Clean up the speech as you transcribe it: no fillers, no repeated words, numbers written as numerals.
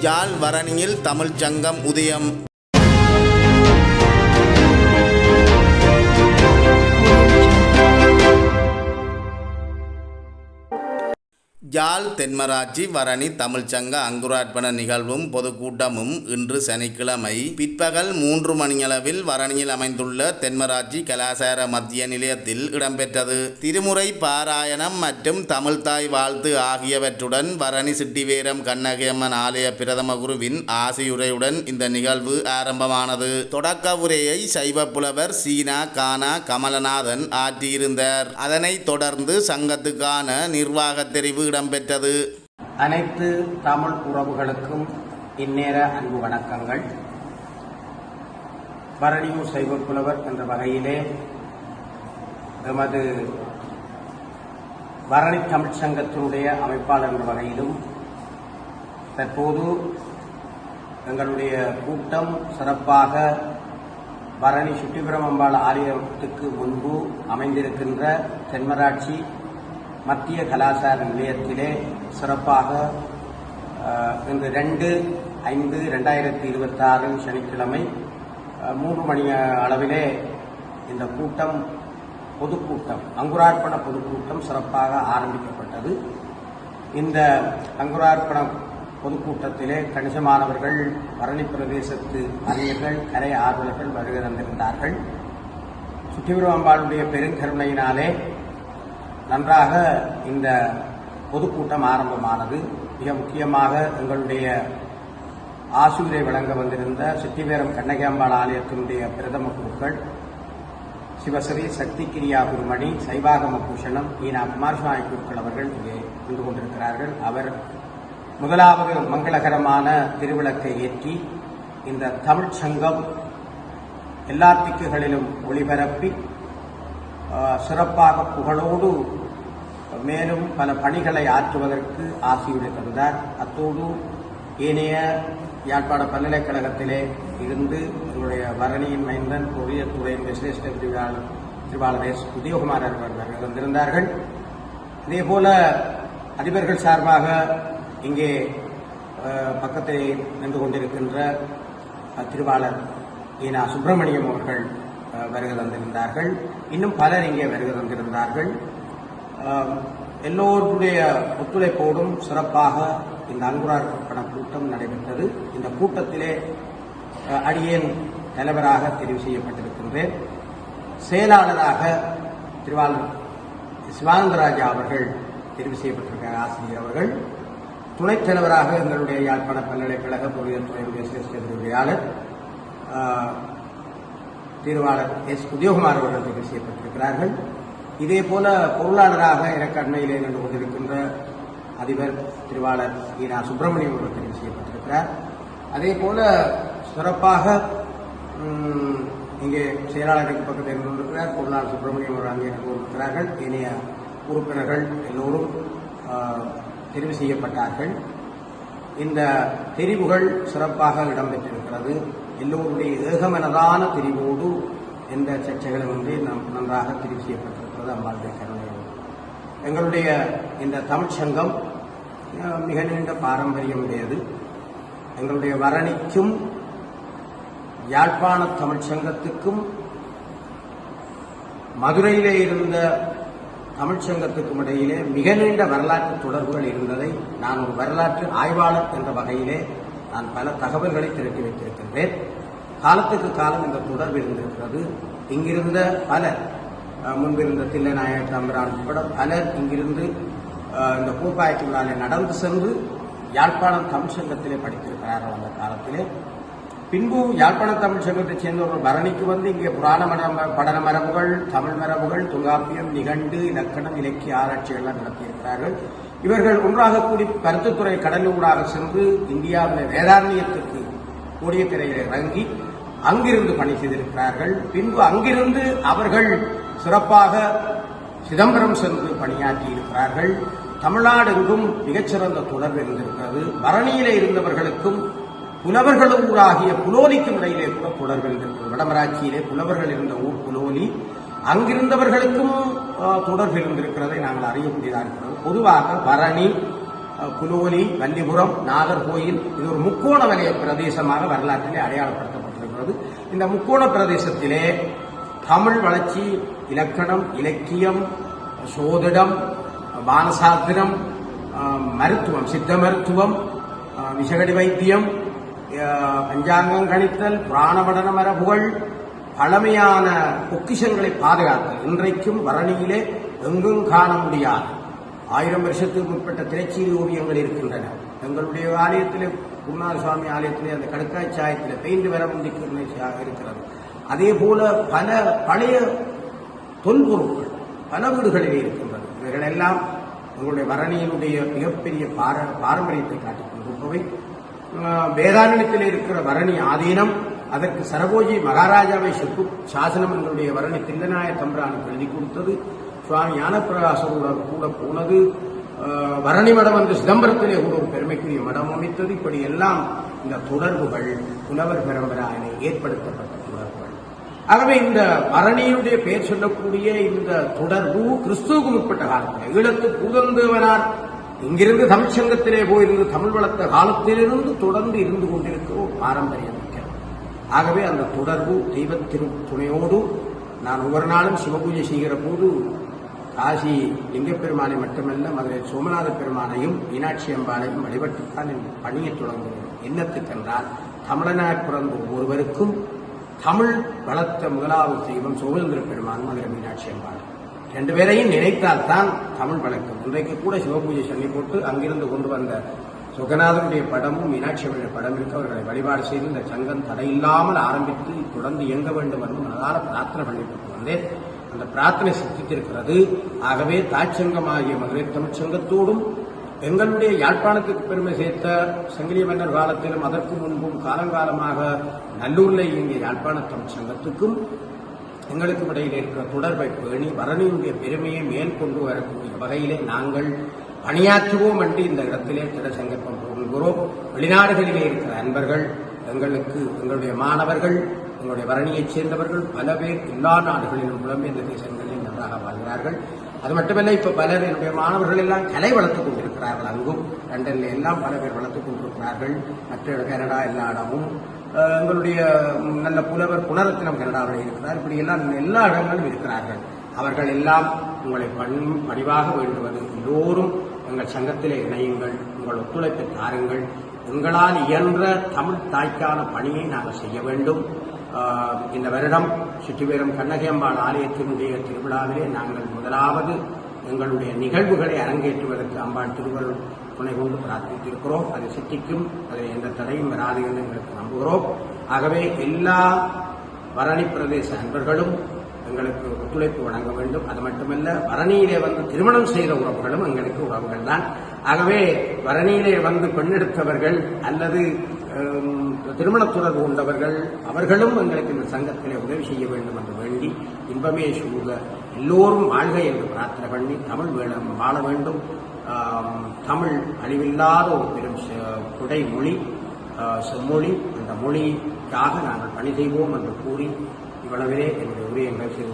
யாழ் வரணியில் தமிழ்ச் சங்கம் உதயம். யாழ் தென்மராட்சி வரணி தமிழ்ச் சங்க அங்குரார்ப்பண நிகழ்வும் பொதுக்கூட்டமும் இன்று சனிக்கிழமை பிற்பகல் 3 மணியளவில் வரணியில் அமைந்துள்ள தென்மராட்சி கலாசார மத்திய நிலையத்தில் இடம்பெற்றது. திருமுறை பாராயணம் மற்றும் தமிழ்தாய் வாழ்த்து ஆகியவற்றுடன் வரணி சிட்டிவேரம் கண்ணகியம்மன் ஆலய பிரதம குருவின் ஆசியுரையுடன் இந்த நிகழ்வு ஆரம்பமானது. தொடக்க உரையை சைவ புலவர் சீனா கானா கமலநாதன் ஆற்றியிருந்தார். அதனைத் தொடர்ந்து சங்கத்துக்கான நிர்வாக தெரிவு இடம்பெற்றது. அனைத்து தமிழ் உறவுகளுக்கும் இந்நேர அன்பு வணக்கங்கள். வரணியூர் சைவ புலவர் என்ற வகையிலே எமது வரணி தமிழ்ச் சங்கத்தினுடைய அமைப்பாளர் என்ற வகையிலும் தற்போது எங்களுடைய கூட்டம் சிறப்பாக வரணி சுட்டிபிரமம்பாள் ஆலயத்துக்கு முன்பு அமைந்திருக்கின்ற தென்மராட்சி மத்திய கலாசார நிலையத்திலே சிறப்பாக இன்று 2/5/2026 சனிக்கிழமை 3 மணி அளவிலே இந்த கூட்டம் பொதுக்கூட்டம் அங்குரார்ப்பண பொதுக்கூட்டம் சிறப்பாக ஆரம்பிக்கப்பட்டது. இந்த அங்குரார்ப்பண பொதுக்கூட்டத்திலே கணிசமானவர்கள் வரணி பிரதேசத்து அறிஞர்கள் கரை ஆர்வலர்கள் வருகை தந்திருந்தார்கள். சுட்டிபிரமம்பாளுடைய பெருங்கருணையினாலே நன்றாக இந்த பொதுக்கூட்டம் ஆரம்பமானது. மிக முக்கியமாக எங்களுடைய ஆசிரியரை வழங்க வந்திருந்த சித்திவேரம் கண்ணகியம்பாள் ஆலயத்தினுடைய பிரதம குருக்கள் சிவஸ்ரீ சக்தி கிரியா குருமணி சைவாகம பூஷணம் ஈனா குமாரசுவாமி குருக்கள் அவர்கள் இங்கே நின்று கொண்டிருக்கிறார்கள். அவர் முதலாவது மங்களகரமான திருவிளக்கை ஏற்றி இந்த தமிழ்ச் சங்கம் எல்லா திக்குகளிலும் ஒளிபரப்பி சிறப்பாக புகழோடு மேலும் பல பணிகளை ஆற்றுவதற்கு ஆசியுரை தந்தார். அத்தோடு ஏனைய யாழ்ப்பாண பல்கலைக்கழகத்திலே இருந்து எங்களுடைய வரணியின் மைந்தன் பொறியியல் துறையின் சிரேஷ்ட திருவாளர் எஸ். உதயகுமார் அவர்கள் வந்திருந்தார்கள். இதேபோல அதிபர்கள் சார்பாக இங்கே பக்கத்தில் நின்று கொண்டிருக்கின்ற திருவாளர் ஈனா சுப்பிரமணியம் அவர்கள் வருகை தந்திருந்தார்கள். இன்னும் பலர் இங்கே வருகை தந்திருந்தார்கள். எல்லோருடைய ஒத்துழைப்போடும் சிறப்பாக இந்த அங்குரார்ப்பண கூட்டம் நடைபெற்றது. இந்த கூட்டத்திலே அடியேன் தலைவராக தெரிவு செய்யப்பட்டிருக்கின்றேன். செயலாளராக திருவாளர் சிவானந்தராஜா அவர்கள் தெரிவு செய்யப்பட்டிருக்கிறார். ஆசிரியர் அவர்கள் துணைத் தலைவராக எங்களுடைய யாழ்ப்பாண பல்கலைக்கழக பொறியியல் துறையுடைய சிரேஷ்ட விரிவுரையாளர் திருவாளர் எஸ். உதயகுமார் அவர்கள் தெரிவு செய்யப்பட்டிருக்கிறார்கள். இதேபோல பொருளாளராக எனக்கு அண்மையிலே நின்று கொண்டிருக்கின்ற அதிபர் திருவாளர் ஈனா சுப்பிரமணியம் அவர்கள் தெரிவு செய்யப்பட்டிருக்கிறார். அதேபோல சிறப்பாக இங்கே செயலாளருக்கு பக்கத்தில் இருந்து கொண்டிருக்கிறார். பொருளாளர் சுப்பிரமணியம் அவர்கள் அங்கே நின்று கொண்டிருக்கிறார்கள். இனிய உறுப்பினர்கள் எல்லோரும் தெரிவு செய்யப்பட்டார்கள். இந்த தெரிவுகள் சிறப்பாக இடம்பெற்றிருக்கிறது. எல்லோருடைய ஏகமனதான தெரிவோடு எந்த சர்ச்சைகளும் இன்றி நன்றாக தெரிவு செய்யப்பட்டிருக்கிறது. அம்பாளுடைய கருணையோடு எங்களுடைய இந்த தமிழ்ச் சங்கம் மிக நீண்ட பாரம்பரியம் உடையது. எங்களுடைய வரணிக்கும் யாழ்ப்பாண தமிழ்ச் சங்கத்துக்கும் மதுரையிலே இருந்த தமிழ்ச் சங்கத்துக்கும் இடையிலே மிக நீண்ட வரலாற்று தொடர்புகள் இருந்ததை நான் ஒரு வரலாற்று ஆய்வாளர் என்ற வகையிலே நான் பல தகவல்களை திரட்டி வைத்திருக்கின்றேன். காலத்துக்கு காலம் இந்த தொடர்பு இருந்திருக்கிறது. இங்கிருந்த பலர் முன்பிருந்த தில்லைநாயக தம்பிரான் உட்பட பலர் இங்கிருந்து இந்த பூப்பாய்க்கு விழாவிலே நடந்து சென்று யாழ்ப்பாணம் தமிழ் சங்கத்திலே படித்திருக்கிறார்கள். அந்த காலத்திலே பின்பு யாழ்ப்பாண தமிழ் சங்கத்தைச் சேர்ந்தவர்கள் பரணிக்கு வந்து இங்கே புராண படன மரபுகள், தமிழ் மரபுகள், தொல்காப்பியம், நிகண்டு, இலக்கணம், இலக்கிய ஆராய்ச்சிகள்லாம் நடத்தியிருக்கிறார்கள். இவர்கள் ஒன்றாக கூடி கருத்துத்துறை கடலூடாக சென்று இந்தியாவில் வேதாரண்யத்திற்கு கோடியக்கரையில் இறங்கி அங்கிருந்து பணி செய்திருக்கிறார்கள். பின்பு அங்கிருந்து அவர்கள் சிறப்பாக சிதம்பரம் சென்று பணியாற்றி இருக்கிறார்கள். தமிழ்நாடு எங்கும் மிகச்சிறந்த தொடர்பு இருந்திருக்கிறது. பரணியிலே இருந்தவர்களுக்கும் புலவர்களூராகிய புலோலிக்கும் இடையிலே கூட தொடர்பு இருந்திருக்கிறது. வடமராட்சியிலே புலவர்கள் இருந்த ஊர் புலோலி, அங்கிருந்தவர்களுக்கும் தொடர்பு இருந்திருக்கிறதை நாங்கள் அறியக்கூடியதாக இருக்கிறது. பொதுவாக பரணி குலோலி, வல்லிபுரம், நாகர்கோயில் இது ஒரு முக்கோண வலய பிரதேசமாக வரலாற்றிலே அடையாளப்படுத்தப்பட்டிருக்கிறது. இந்த முக்கோண பிரதேசத்திலே தமிழ் வளர்ச்சி, இலக்கணம், இலக்கியம், சோதிடம், பானசாத்திரம், மருத்துவம், சித்த மருத்துவம், விஷகடி வைத்தியம், பஞ்சாங்கம் கணித்தல், புராணபடன மரபுகள், பழமையான பொக்கிஷங்களை பாதுகாத்தல் இன்றைக்கும் வரணியிலே எங்கும் காண முடியாது 1000 வருஷத்துக்கு முற்பட்ட திரைச்சீரி ஓவியங்கள் இருக்கின்றன. எங்களுடைய ஆலயத்திலே, குருநாத சுவாமி ஆலயத்திலே அந்த கடுக்காய் சாயத்திலே பெயிண்ட் வர இருக்கிறது. அதே போல பல பழைய தொல்பொருட்கள் பல வீடுகளிலே இருக்கின்றது. இவைகள் எல்லாம் உங்களுடைய வரணியினுடைய மிகப்பெரிய பாரம்பரியத்தை காட்டிக் கொண்டிருப்பவை. வேதாரண்யத்தில் இருக்கிற வரணி ஆதீனம், அதற்கு சரபோஜி மகாராஜாவை செப்பு சாசனம் எங்களுடைய வரணி தில்லநாய தம்பிரானுக்கு எழுதி கொடுத்தது. சுவாமி ஞானப்பிரகாசருடன் கூட போனது. வரணி மடம் என்று சிதம்பரத்திலே கூட ஒரு பெருமைக்குரிய மடம் அமைத்தது. இப்படி எல்லாம் இந்த தொடர்புகள் புலவர் பரம்பராயினை ஏற்படுத்தப்பட்ட தொடர்புகள். ஆகவே இந்த வரணியுடைய பெயர் சொல்லக்கூடிய இந்த தொடர்பு கிறிஸ்துவுக்கு முற்பட்ட காலத்தில் ஈழத்து பூதந்தேவனார் இங்கிருந்து தமிழ்ச்சங்கத்திலே போயிருந்து தமிழ் வளர்த்த காலத்திலிருந்து தொடர்ந்து இருந்து கொண்டிருக்கிற ஒரு பாரம்பரியம் இருக்கிறது. ஆகவே அந்த தொடர்பு தெய்வத்திரு துணையோடு நான் ஒவ்வொரு நாளும் சிவபூஜை செய்கிற போது காசி லிங்கப்பெருமானை மட்டுமல்ல, மதுரை சோமநாத பெருமானையும் மீனாட்சி அம்பாளையும் வழிபட்டுத்தான் என் பணியை தொடங்குகிறேன். என்னத்துக்கென்றால் தமிழனாய் பிறந்த ஒருவருக்கும் தமிழ் வளர்த்த முதலாவது தெய்வம் சோமேந்திர பெருமான், மதுரை மீனாட்சி அம்பாள் 2 பேரையும் நினைத்தால்தான் தமிழ் வளர்க்கும். இன்றைக்கு கூட சிவபூஜை சொல்லி போட்டு அங்கிருந்து கொண்டு வந்த சுகநாதனுடைய படமும் மீனாட்சி அம்மையுடைய படம் இருக்கு. அவர்களை வழிபாடு செய்து இந்த சங்கம் தடையில்லாமல் ஆரம்பித்து தொடர்ந்து இயங்க வேண்டும் என்று மனதார பிரார்த்தனை பண்ணிட்டு வந்தேன். அந்த பிரார்த்தனை சித்தித்திருக்கிறது. ஆகவே தாய்ச்சங்கமாகிய மதுரை தமிழ் சங்கத்தோடும் எங்களுடைய யாழ்ப்பாணத்துக்கு பெருமை சேர்த்த சங்கிலி மன்னர் காலத்திலும் அதற்கு முன்பும் காலங்காலமாக நல்லூரில் இயங்கிய யாழ்ப்பாண தமிழ் சங்கத்துக்கும் எங்களுக்கும் இடையில் இருக்கிற தொடர்பை பேணி வரணியுடைய பெருமையை மேல் கொண்டு வரக்கூடிய வகையிலே நாங்கள் பணியாற்றுவோம் என்று இந்த இடத்திலே திட சங்கப்பம் கொள்கிறோம். வெளிநாடுகளிலே இருக்கிற அன்பர்கள், எங்களுடைய மாணவர்கள், எங்களுடைய வரணியைச் சேர்ந்தவர்கள் பல பேர் எல்லா நாடுகளிலும் புலம்பெயர்ந்த தேசங்களில் நன்றாக வாழ்கிறார்கள். அது மட்டுமல்ல, இப்ப பலர் என்னுடைய மாணவர்கள் எல்லாம் கலை வளர்த்துக் கொண்டிருக்கிறார்கள். அங்கும் லண்டன்ல எல்லாம் பல பேர் வளர்த்துக் கொண்டிருக்கிறார்கள். மற்ற கனடா எல்லா இடமும் எங்களுடைய நல்ல புலவர் புனரத்தினம் கனடாவில் இருக்கிறார். இப்படி எல்லாம் எல்லா இடங்களும் இருக்கிறார்கள். அவர்கள் எல்லாம் உங்களை பணிவாக வேண்டுவது, எல்லோரும் எங்கள் சங்கத்திலே இணையுங்கள், உங்கள் ஒத்துழைப்பை தாருங்கள். எங்களால் இயன்ற தமிழ் தாய்க்கான பணியை நாங்கள் செய்ய வேண்டும். இந்த வருடம் சுற்றிவரும் கண்ணகியம்பாள் ஆலயத்தினுடைய திருவிழாவிலே நாங்கள் முதலாவது எங்களுடைய நிகழ்வுகளை அரங்கேற்றுவதற்கு அம்பாள் திருவருள் துணை கொண்டு பிரார்த்தித்திருக்கிறோம். அது சித்திக்கும், அதில் எந்த தடையும் வராது என்று எங்களுக்கு நம்புகிறோம். ஆகவே எல்லா வரணி பிரதேச அன்பர்களும் எங்களுக்கு ஒத்துழைப்பு வழங்க வேண்டும். அது மட்டுமல்ல, வரணியிலே வந்து திருமணம் செய்த உறவுகளும் எங்களுக்கு உறவுகள் தான். ஆகவே வரணியிலே வந்து பெண்ணெடுத்தவர்கள் அல்லது திருமண தொடர்பு கொண்டவர்கள் அவர்களும் எங்களுக்கு இந்த சங்கத்திலே உதவி செய்ய வேண்டும் என்று வேண்டி இன்பமே சூழ எல்லோரும் வாழ்க என்று பிரார்த்தனை பண்ணி தமிழ் வாழ வேண்டும். தமிழ் அழிவில்லாத ஒரு பெரும் குடை மொழி, செம்மொழி. அந்த மொழிக்காக நாங்கள் பணி செய்வோம் என்று கூறி இவ்வளவிலே என்னுடைய உரையை நிறைவு செய்து